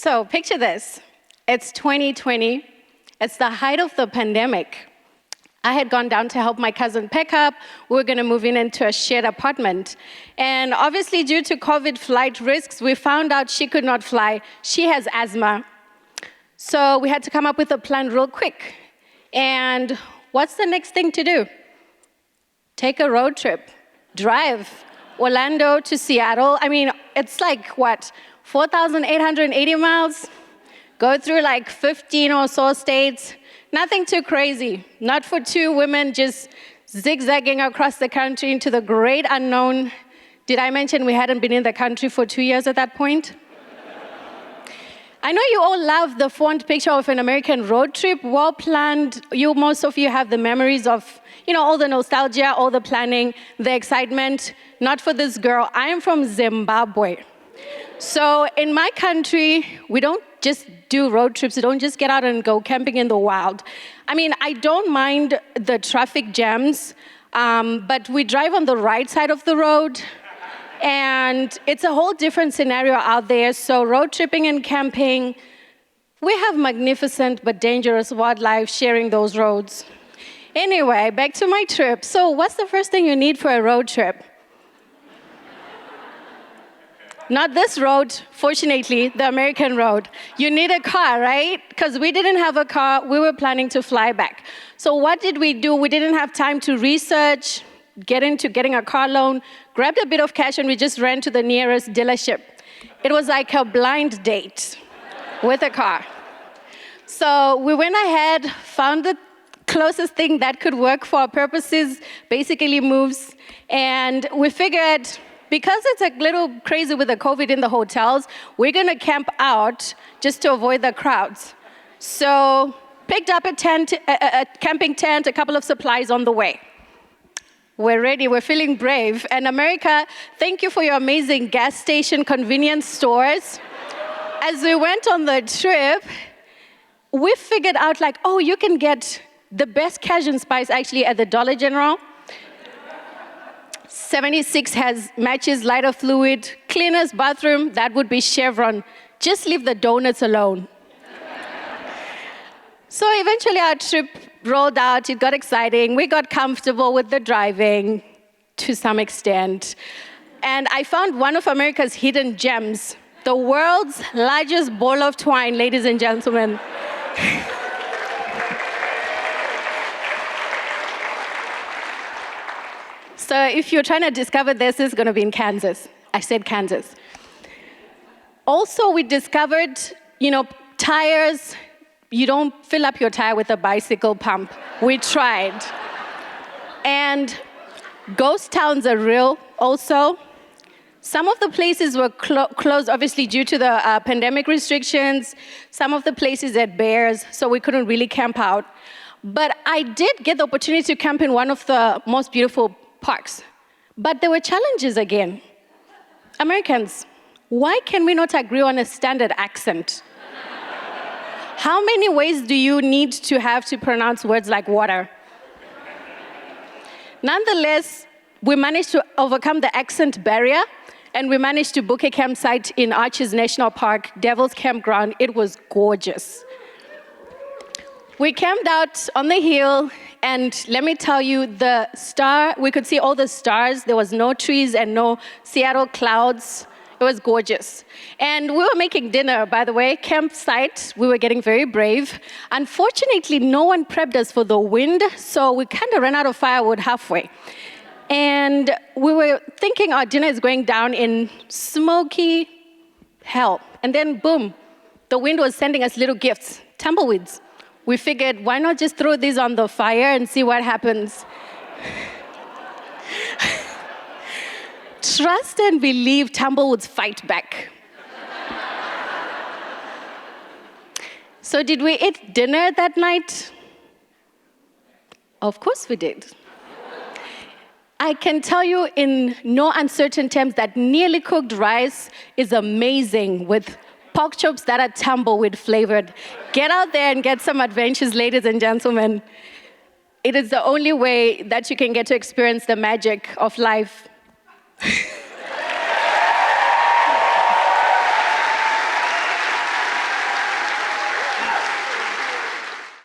So picture this. It's 2020. It's the height of the pandemic. I had gone down to help my cousin pick up. We were going to move in into a shared apartment. And obviously, due to COVID flight risks, we found out she could not fly. She has asthma. So we had to come up with a plan real quick. And what's the next thing to do? Take a road trip. Drive Orlando to Seattle. I mean, it's like, what, 4,880 miles? Go through like 15 or so states. Nothing too crazy. Not for two women just zigzagging across the country into the great unknown. Did I mention we hadn't been in the country for 2 years at that point? I know you all love the fond picture of an American road trip, well planned. Most of you have the memories of, all the nostalgia, all the planning, the excitement. Not for this girl. I am from Zimbabwe. So in my country, we don't just do road trips. We don't just get out and go camping in the wild. I mean, I don't mind the traffic jams, but we drive on the right side of the road. And it's a whole different scenario out there. So road tripping and camping, we have magnificent but dangerous wildlife sharing those roads. Anyway, back to my trip. So what's the first thing you need for a road trip? Not this road, fortunately, the American road. You need a car, right? Because we didn't have a car. We were planning to fly back. So what did we do? We didn't have time to research, get into getting a car loan, grabbed a bit of cash, and we just ran to the nearest dealership. It was like a blind date with a car. So we went ahead, found the closest thing that could work for our purposes, basically moves, and we figured, because it's a little crazy with the COVID in the hotels, we're going to camp out just to avoid the crowds. So picked up a camping tent, a couple of supplies on the way. We're ready, we're feeling brave. And America, thank you for your amazing gas station convenience stores. As we went on the trip, we figured out you can get the best Cajun spice actually at the Dollar General. 76 matches lighter fluid, cleanest bathroom, that would be Chevron. Just leave the donuts alone. So eventually our trip rolled out, it got exciting, we got comfortable with the driving to some extent. And I found one of America's hidden gems, the world's largest ball of twine, ladies and gentlemen. So if you're trying to discover this, it's going to be in Kansas. I said Kansas. Also, we discovered, tires. You don't fill up your tire with a bicycle pump. We tried. And ghost towns are real also. Some of the places were closed, obviously, due to the pandemic restrictions. Some of the places had bears, so we couldn't really camp out. But I did get the opportunity to camp in one of the most beautiful parks. But there were challenges again. Americans, why can we not agree on a standard accent? How many ways do you need to have to pronounce words like water? Nonetheless, we managed to overcome the accent barrier, and we managed to book a campsite in Arches National Park, Devil's Campground. It was gorgeous. We camped out on the hill, and let me tell you, we could see all the stars. There was no trees and no Seattle clouds. It was gorgeous. And we were making dinner, by the way, campsite. We were getting very brave. Unfortunately, no one prepped us for the wind, so we kind of ran out of firewood halfway. And we were thinking our dinner is going down in smoky hell. And then, boom, the wind was sending us little gifts, tumbleweeds. We figured, why not just throw these on the fire and see what happens? Trust and believe tumbleweeds fight back. So did we eat dinner that night? Of course we did. I can tell you in no uncertain terms that nearly cooked rice is amazing with pork chops that are tumbleweed flavored. Get out there and get some adventures, ladies and gentlemen. It is the only way that you can get to experience the magic of life.